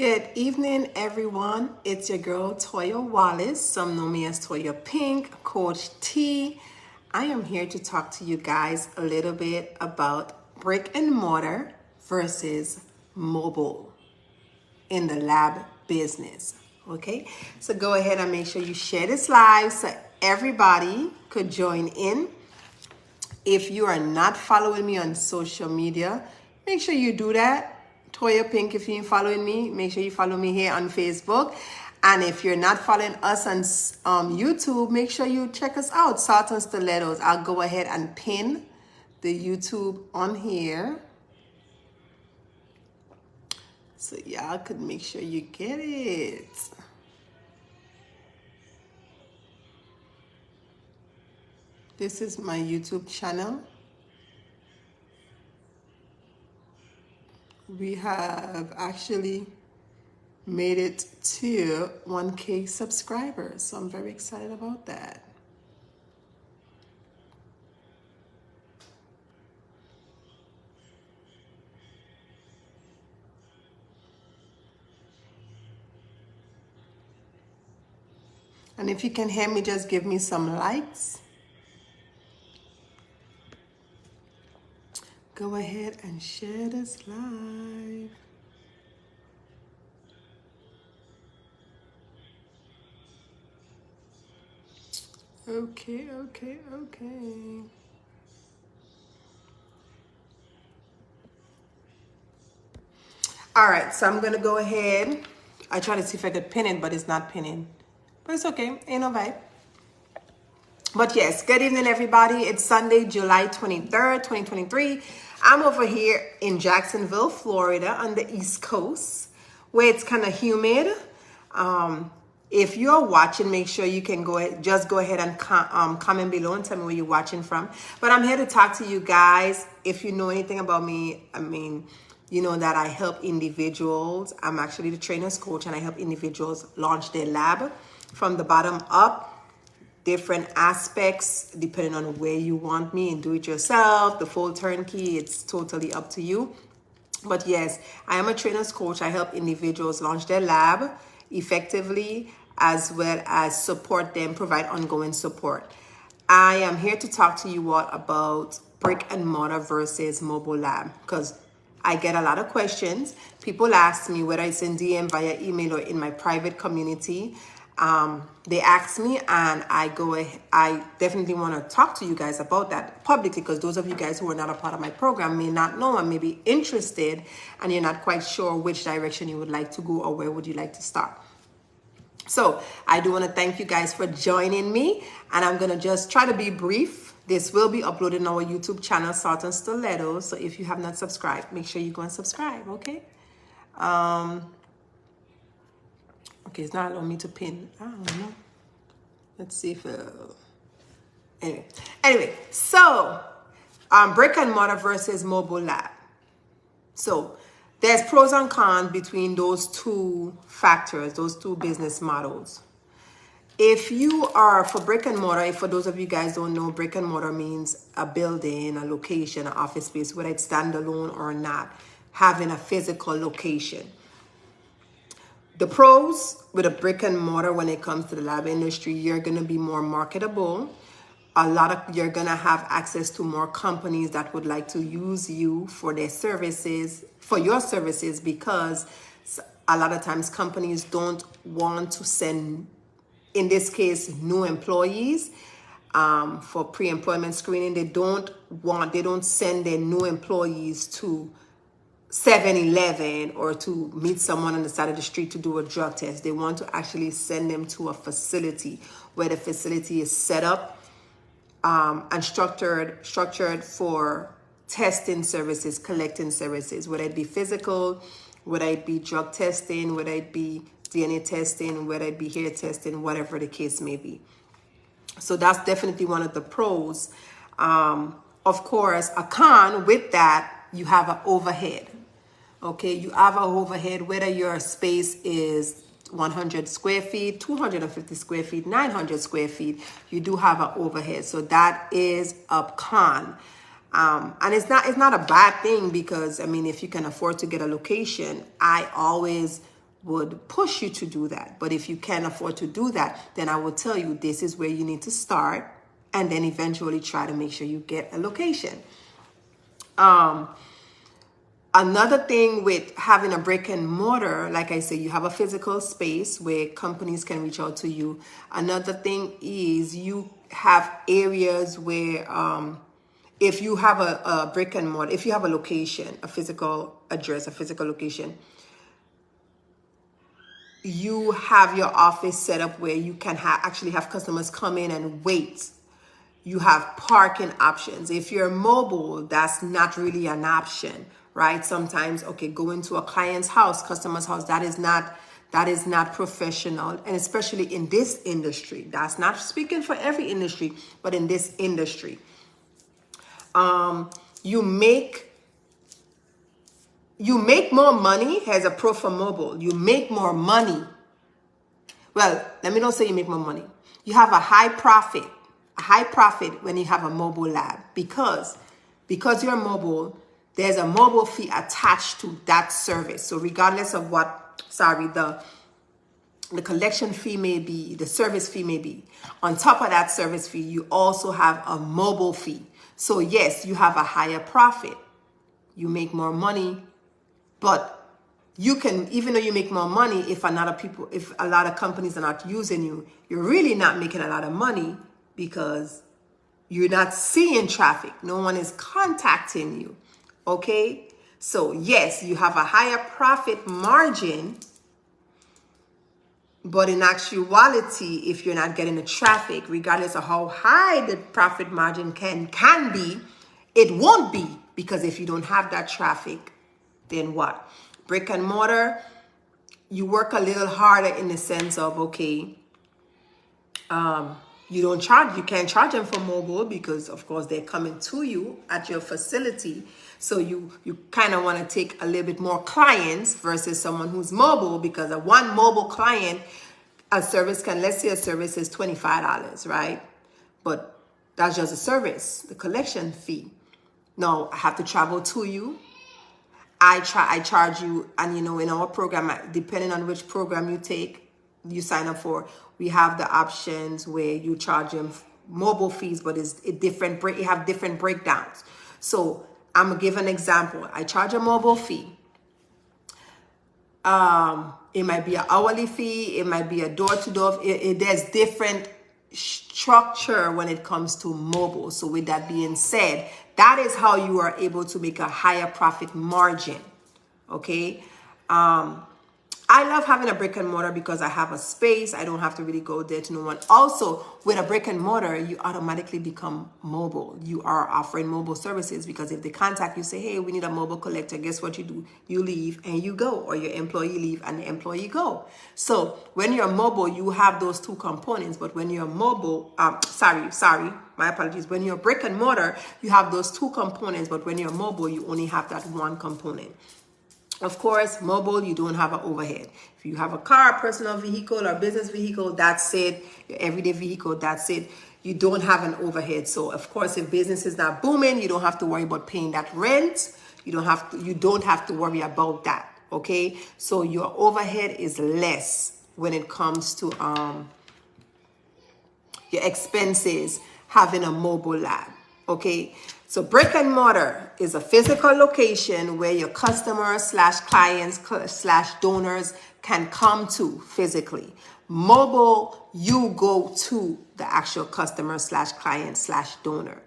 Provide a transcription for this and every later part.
Good evening, everyone. It's your girl, Toia Wallace. Some know me as Toia Pink, Coach T. I am here to talk to you guys a little bit about brick and mortar versus mobile in the lab business. Okay, so go ahead and make sure you share this live so everybody could join in. If you are not following me on social media, make sure you do that. Toia Pink, if you ain't following me, make sure you follow me here on Facebook. And if you're not following us on YouTube, make sure you check us out, Salt and Stilettos. I'll go ahead and pin the YouTube on here, so y'all could make sure you get it. This is my YouTube channel. We have actually made it to 1K subscribers, so I'm very excited about that. And if you can hear me, just give me some likes. Go ahead and share this live. Okay. All right, so I'm gonna go ahead. I try to see if I could pin it, but it's not pinning. But it's okay, ain't no bite. But yes, good evening, everybody. It's Sunday, July 23rd, 2023. I'm over here in Jacksonville, Florida, on the East Coast, where it's kind of humid. If you're watching, make sure you can go ahead and comment below and tell me where you're watching from. But I'm here to talk to you guys. If you know anything about me, I mean, you know that I help individuals. I'm actually the trainer's coach, and I help individuals launch their lab from the bottom up. Different aspects depending on where you want me, and do it yourself, the full turnkey, it's totally up to you. But yes, I am a trainer's coach. I help individuals launch their lab effectively, as well as support them, provide ongoing support. I am here to talk to you all about brick and mortar versus mobile lab, because I get a lot of questions. People ask me, whether it's in DM, via email, or in my private community. They ask me, and I definitely want to talk to you guys about that publicly, because those of you guys who are not a part of my program may not know and may be interested, and you're not quite sure which direction you would like to go or where would you like to start. So I do want to thank you guys for joining me, and I'm going to just try to be brief. This will be uploaded on our YouTube channel, Salt and Stilettos. So if you have not subscribed, make sure you go and subscribe, okay? Okay, it's not allowing me to pin. I don't know. Let's see if anyway, so brick and mortar versus mobile lab. So there's pros and cons between those two factors, those two business models. If you are for brick and mortar, for those of you guys don't know, brick and mortar means a building, a location, an office space, whether it's standalone or not, having a physical location. The pros with a brick and mortar when it comes to the lab industry, you're going to be more marketable. You're going to have access to more companies that would like to use you for their services, for your services, because a lot of times companies don't want to send, in this case, new employees for pre-employment screening. They don't send their new employees to 7-Eleven or to meet someone on the side of the street to do a drug test. They want to actually send them to a facility where the facility is set up and structured for testing services, collecting services, whether it be physical, whether it be drug testing, whether it be DNA testing, whether it be hair testing, whatever the case may be. So that's definitely one of the pros. Of course, a con with that, you have an overhead. Okay, you have an overhead, whether your space is 100 square feet, 250 square feet, 900 square feet, you do have an overhead. So that is a con. And it's not a bad thing, because I mean, if you can afford to get a location, I always would push you to do that. But if you can't afford to do that, then I will tell you this is where you need to start, and then eventually try to make sure you get a location. Another thing with having a brick and mortar, like I say, you have a physical space where companies can reach out to you. Another thing is you have areas where if you have a brick and mortar, if you have a location, a physical address, a physical location, you have your office set up where you can actually have customers come in and wait. You have parking options. If you're mobile, that's not really an option, right? Sometimes, okay, going to a client's house, customer's house, that is not professional. And especially in this industry, that's not speaking for every industry, but in this industry, you make more money as a pro for mobile. You make more money. Well, let me not say you make more money. You have a high profit when you have a mobile lab, because you're mobile, there's a mobile fee attached to that service. So regardless of what, the collection fee may be, the service fee may be, on top of that service fee, you also have a mobile fee. So yes, you have a higher profit. You make more money, but you can, even though you make more money, if a lot of companies are not using you, you're really not making a lot of money, because you're not seeing traffic. No one is contacting you. Okay? So yes, you have a higher profit margin, but in actuality, if you're not getting the traffic, regardless of how high the profit margin can be, it won't be, because if you don't have that traffic, then what? Brick and mortar, you work a little harder in the sense of, okay, you can't charge them for mobile, because of course they're coming to you at your facility. So you kind of want to take a little bit more clients versus someone who's mobile, because a one mobile client, let's say a service is $25, right? But that's just a service, the collection fee. No, I have to travel to you. I charge you, and in our program, depending on which program you sign up for, we have the options where you charge them mobile fees, but you have different breakdowns. So I'm gonna give an example. I charge a mobile fee. It might be an hourly fee. It might be a door-to-door. There's different structure when it comes to mobile. So with that being said, that is how you are able to make a higher profit margin. Okay. I love having a brick and mortar because I have a space. I don't have to really go there to no one. Also, with a brick and mortar, you automatically become mobile. You are offering mobile services, because if they contact you, say, hey, we need a mobile collector, guess what you do? You leave and you go, or your employee leave and the employee go. So when you're mobile, you have those two components. But when you're mobile, my apologies. When you're brick and mortar, you have those two components. But when you're mobile, you only have that one component. Of course, mobile, you don't have an overhead. If you have a car, personal vehicle, or business vehicle, that's it. Your everyday vehicle, that's it. You don't have an overhead. So, of course, if business is not booming, you don't have to worry about paying that rent. You don't have to worry about that. Okay? So your overhead is less when it comes to your expenses having a mobile lab. Okay? So brick and mortar is a physical location where your customers / clients / donors can come to physically. Mobile, you go to the actual customer / client / donor.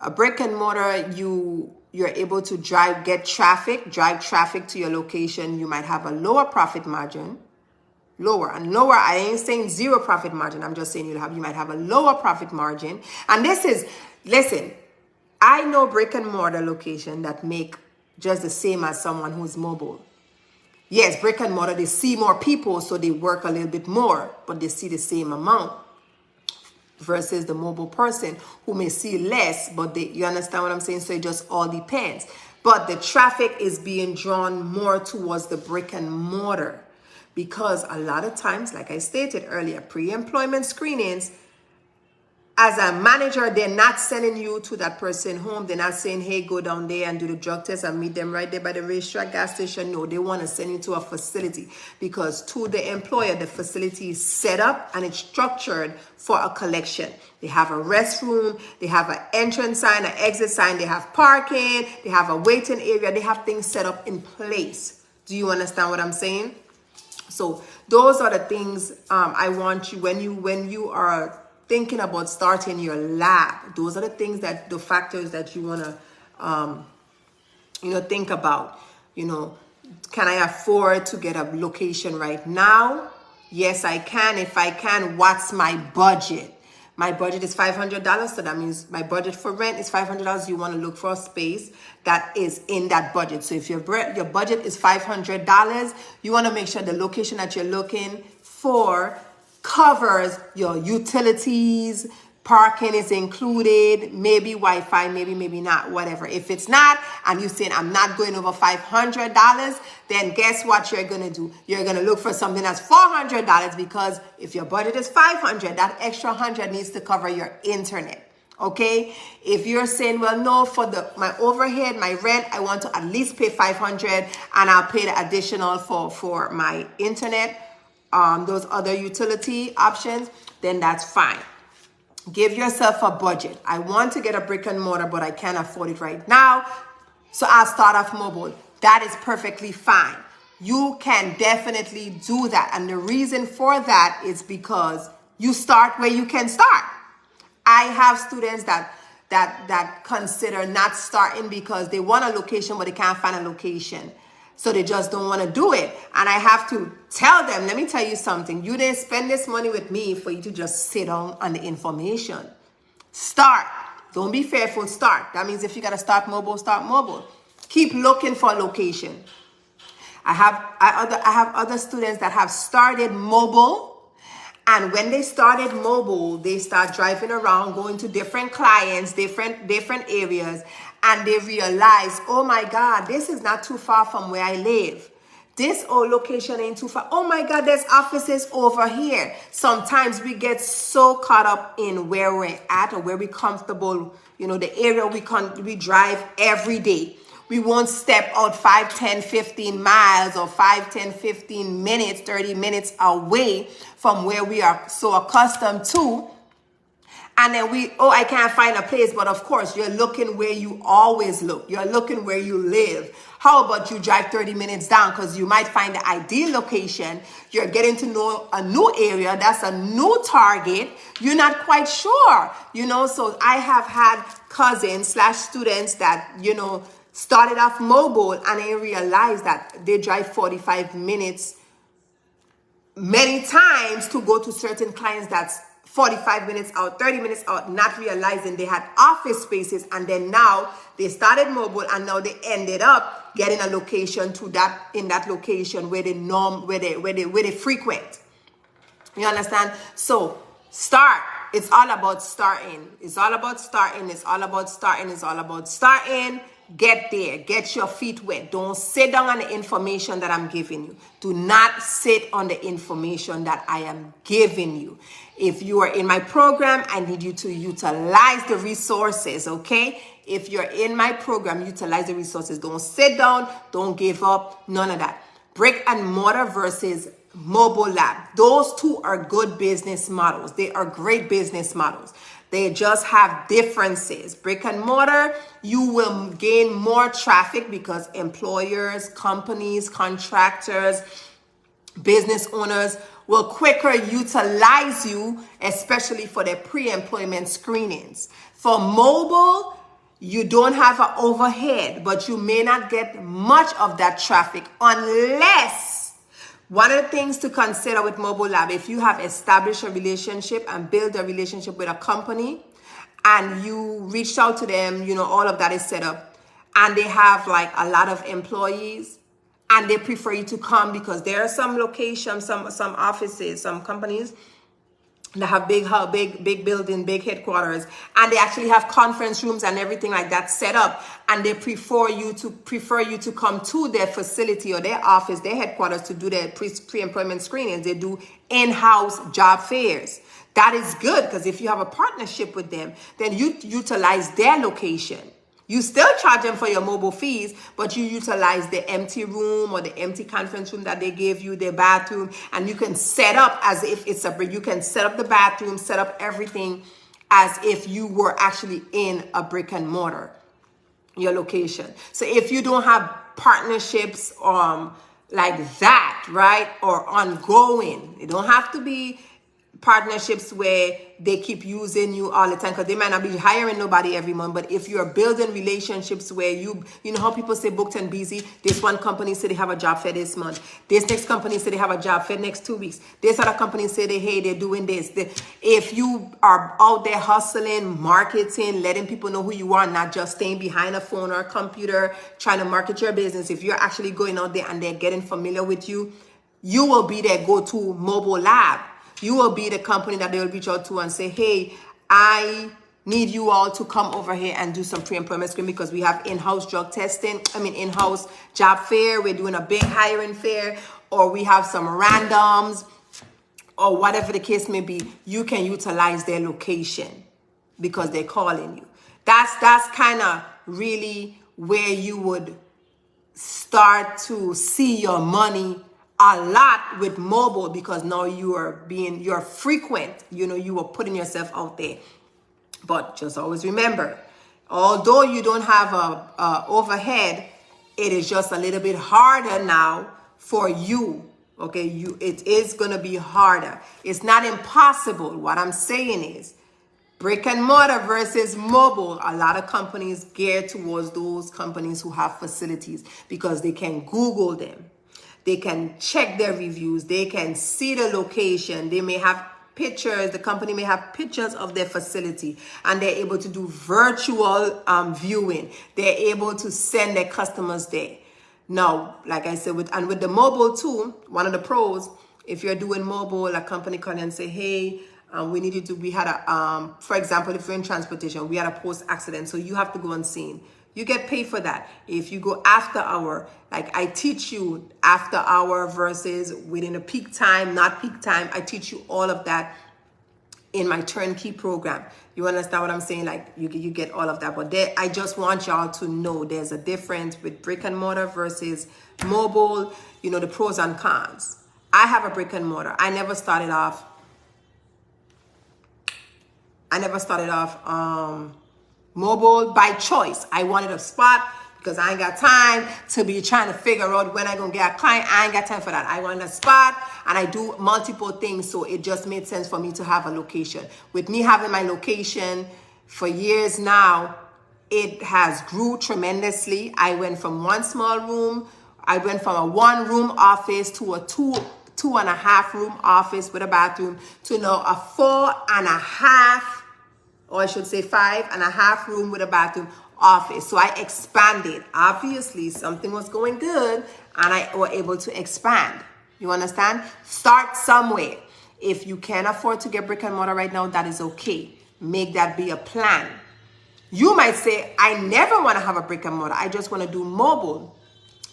A brick and mortar, you're able to drive traffic to your location. You might have a lower profit margin. Lower, I ain't saying zero profit margin. I'm just saying you might have a lower profit margin. And listen, I know brick and mortar location that make just the same as someone who's mobile. Yes, brick and mortar, they see more people, so they work a little bit more, but they see the same amount versus the mobile person who may see less, but you understand what I'm saying? So it just all depends. But the traffic is being drawn more towards the brick and mortar, because a lot of times, like I stated earlier, pre-employment screenings, as a manager, they're not sending you to that person home. They're not saying, hey, go down there and do the drug test and meet them right there by the racetrack gas station. No, they want to send you to a facility, because to the employer, the facility is set up and it's structured for a collection. They have a restroom, they have an entrance sign, an exit sign, they have parking, they have a waiting area, they have things set up in place. Do you understand what I'm saying? So those are the things I want you, when you are thinking about starting your lab, those are the things that, the factors that you want to, think about. Can I afford to get a location right now? Yes, I can. If I can, what's my budget? My budget is $500, so that means my budget for rent is $500. You want to look for a space that is in that budget. So if your budget is $500, you want to make sure the location that you're looking for covers your utilities, parking is included, maybe Wi-Fi, maybe not, whatever. If it's not, and you're saying I'm not going over $500, then guess what you're going to do? You're going to look for something that's $400, because if your budget is $500, that extra $100 needs to cover your internet. Okay? If you're saying, well, no, for my overhead, my rent, I want to at least pay $500, and I'll pay the additional for my internet, those other utility options, then that's fine. Give yourself a budget. I want to get a brick and mortar, but I can't afford it right now, so I'll start off mobile. That is perfectly fine. You can definitely do that. And the reason for that is because you start where you can start. I have students that consider not starting because they want a location, but they can't find a location. So they just don't want to do it. And I have to tell them, let me tell you something. You didn't spend this money with me for you to just sit on the information. Start. Don't be fearful. Start. That means if you got to start mobile, start mobile. Keep looking for a location. I have other students that have started mobile. And when they started mobile, they start driving around, going to different clients, different areas. And they realize, oh my God, this is not too far from where I live. This old location ain't too far. Oh my God, there's offices over here. Sometimes we get so caught up in where we're at or where we're comfortable, the area we drive every day. We won't step out 5, 10, 15 miles or 5, 10, 15 minutes, 30 minutes away from where we are so accustomed to. And then I can't find a place. But of course, you're looking where you always look. You're looking where you live. How about you drive 30 minutes down? Because you might find the ideal location. You're getting to know a new area. That's a new target. You're not quite sure, So I have had cousins/students that, started off mobile, and they realized that they drive 45 minutes many times to go to certain clients that's 45 minutes out, 30 minutes out, not realizing they had office spaces. And then now they started mobile, and now they ended up getting a location in that location where they frequent. You understand? So start. It's all about starting. It's all about starting. It's all about starting. It's all about starting. Get there. Get your feet wet. Don't sit down on the information that I'm giving you. Do not sit on the information that I am giving you. If you are in my program, I need you to utilize the resources, okay? If you're in my program, utilize the resources. Don't sit down. Don't give up. None of that. Brick and mortar versus mobile lab. Those two are good business models. They are great business models. They just have differences. Brick and mortar, you will gain more traffic because employers, companies, contractors, business owners will quicker utilize you, especially for their pre-employment screenings. For mobile, you don't have an overhead, but you may not get much of that traffic unless, one of the things to consider with mobile lab, if you have established a relationship and build a relationship with a company and you reached out to them, all of that is set up, and they have like a lot of employees and they prefer you to come because there are some locations, some offices, some companies that have big building, big headquarters, and they actually have conference rooms and everything like that set up, and they prefer you to come to their facility or their office, their headquarters, to do their pre-employment screenings. They do in-house job fairs. That is good, because if you have a partnership with them, then you utilize their location. You still charge them for your mobile fees, but you utilize the empty room or the empty conference room that they gave you, their bathroom, and you can set up as if it's you can set up the bathroom, set up everything as if you were actually in a brick and mortar, your location. So if you don't have partnerships like that, right, or ongoing, it don't have to be partnerships where they keep using you all the time, because they might not be hiring nobody every month. But if you're building relationships where you know how people say booked and busy, this one company say they have a job fair this month, this next company say they have a job fair next 2 weeks, this other company say they're doing this. If you are out there hustling, marketing, letting people know who you are, not just staying behind a phone or a computer trying to market your business, if you're actually going out there and they're getting familiar with you, you will be their go-to mobile lab. You will be the company that they will reach out to and say, hey, I need you all to come over here and do some pre-employment screening, because we have in-house drug testing, in-house job fair. We're doing a big hiring fair, or we have some randoms, or whatever the case may be. You can utilize their location because they're calling you. That's kind of really where you would start to see your money a lot with mobile, because now you're frequent, you are putting yourself out there. But just always remember, although you don't have a overhead, it is just a little bit harder now for you. Okay, it is going to be harder. It's not impossible. What I'm saying is, brick and mortar versus mobile, a lot of companies gear towards those companies who have facilities, because they can Google them. They can check their reviews. They can see the location. They may have pictures. The company may have pictures of their facility, and they're able to do virtual viewing. They're able to send their customers there. Now, like I said, with the mobile too, one of the pros, if you're doing mobile, a company call and say, hey, we need you to, we had a, for example, if you're in transportation, we had a post-accident, so you have to go on scene. You get paid for that. If you go after hour, like I teach you after hour versus within a peak time, not peak time, I teach you all of that in my turnkey program. You understand what I'm saying? Like you get all of that. But I just want y'all to know there's a difference with brick and mortar versus mobile, the pros and cons. I have a brick and mortar. I never started off mobile by choice. I wanted a spot because I ain't got time to be trying to figure out when I'm going to get a client. I ain't got time for that. I wanted a spot, and I do multiple things, so it just made sense for me to have a location. With me having my location for years now, it has grew tremendously. I went from one small room. I went from a 1-room office to a 2.5-room office with a bathroom to now a 4.5, or I should say 5.5 room with a bathroom office. So I expanded. Obviously, something was going good, and I was able to expand. You understand? Start somewhere. If you can't afford to get brick and mortar right now, that is okay. Make that be a plan. You might say, I never want to have a brick and mortar. I just want to do mobile.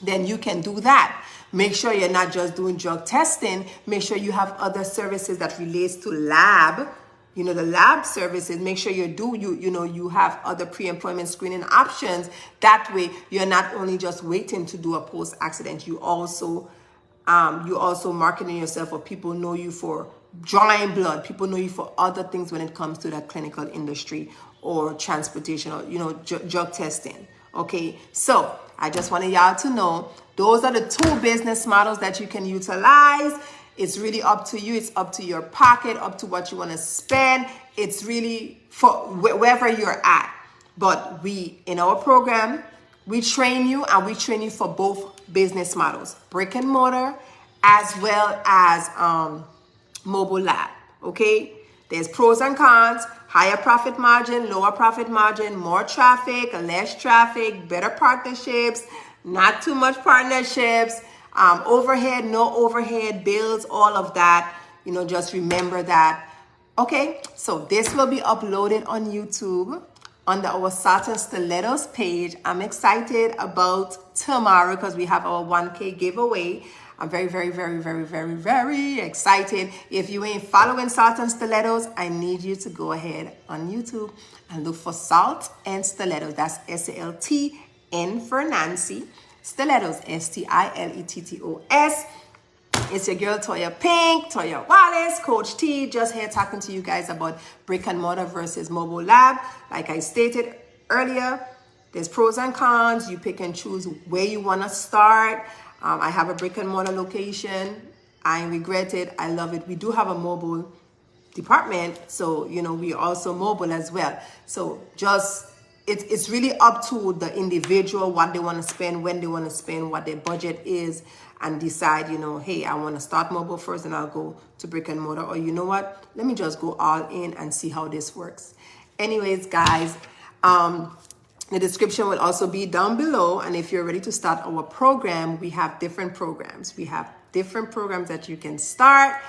Then you can do that. Make sure you're not just doing drug testing. Make sure you have other services that relates to lab. The lab services. Make sure you have other pre-employment screening options. That way, you're not only just waiting to do a post-accident. You also marketing yourself, or people know you for drawing blood. People know you for other things when it comes to that clinical industry or transportation, or drug testing. Okay, so I just wanted y'all to know those are the 2 business models that you can utilize. It's really up to you. It's up to your pocket, up to what you want to spend. It's really for wherever you're at. But in our program, we train you, and we train you for both business models, brick and mortar, as well as mobile lab. Okay, there's pros and cons. Higher profit margin, lower profit margin, more traffic, less traffic, better partnerships, not too much partnerships. Overhead, no overhead, bills, all of that. Just remember that. Okay, so this will be uploaded on YouTube under our Saturn Stilettos page. I'm excited about tomorrow because we have our 1K giveaway. I'm very, very, very, very, very, very excited. If you ain't following Salt and Stilettos, I need you to go ahead on YouTube and look for Salt and Stilettos. That's SALTN for Nancy. Stilettos, STILETTOS. It's your girl Toia Pink, Toia Wallace, Coach T, just here talking to you guys about brick and mortar versus mobile lab. Like I stated earlier, there's pros and cons. You pick and choose where you want to start. I have a brick and mortar location. I regret it. I love it. We do have a mobile department, so we also mobile as well. So just it's really up to the individual what they want to spend, when they want to spend, what their budget is, and decide, hey, I want to start mobile first and I'll go to brick and mortar, or you know what, let me just go all in and see how this works. Anyways, guys, the description will also be down below, and if you're ready to start our program, we have different programs. We have different programs that you can start.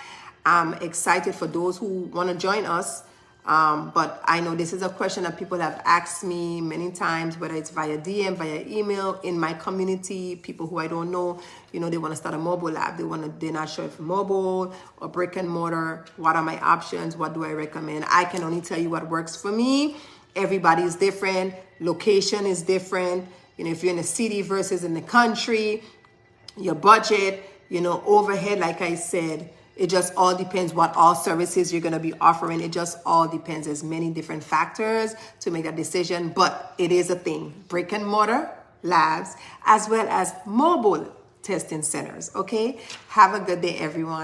I'm excited for those who want to join us. But I know this is a question that people have asked me many times, whether it's via DM, via email, in my community, people who I don't know, they want to start a mobile lab. They're not sure if mobile or brick and mortar. What are my options? What do I recommend? I can only tell you what works for me. Everybody is different. Location is different. If you're in a city versus in the country, your budget, overhead, like I said, it just all depends what all services you're going to be offering. It just all depends. There's many different factors to make that decision, but it is a thing. Brick and mortar labs as well as mobile testing centers. Okay. Have a good day, everyone.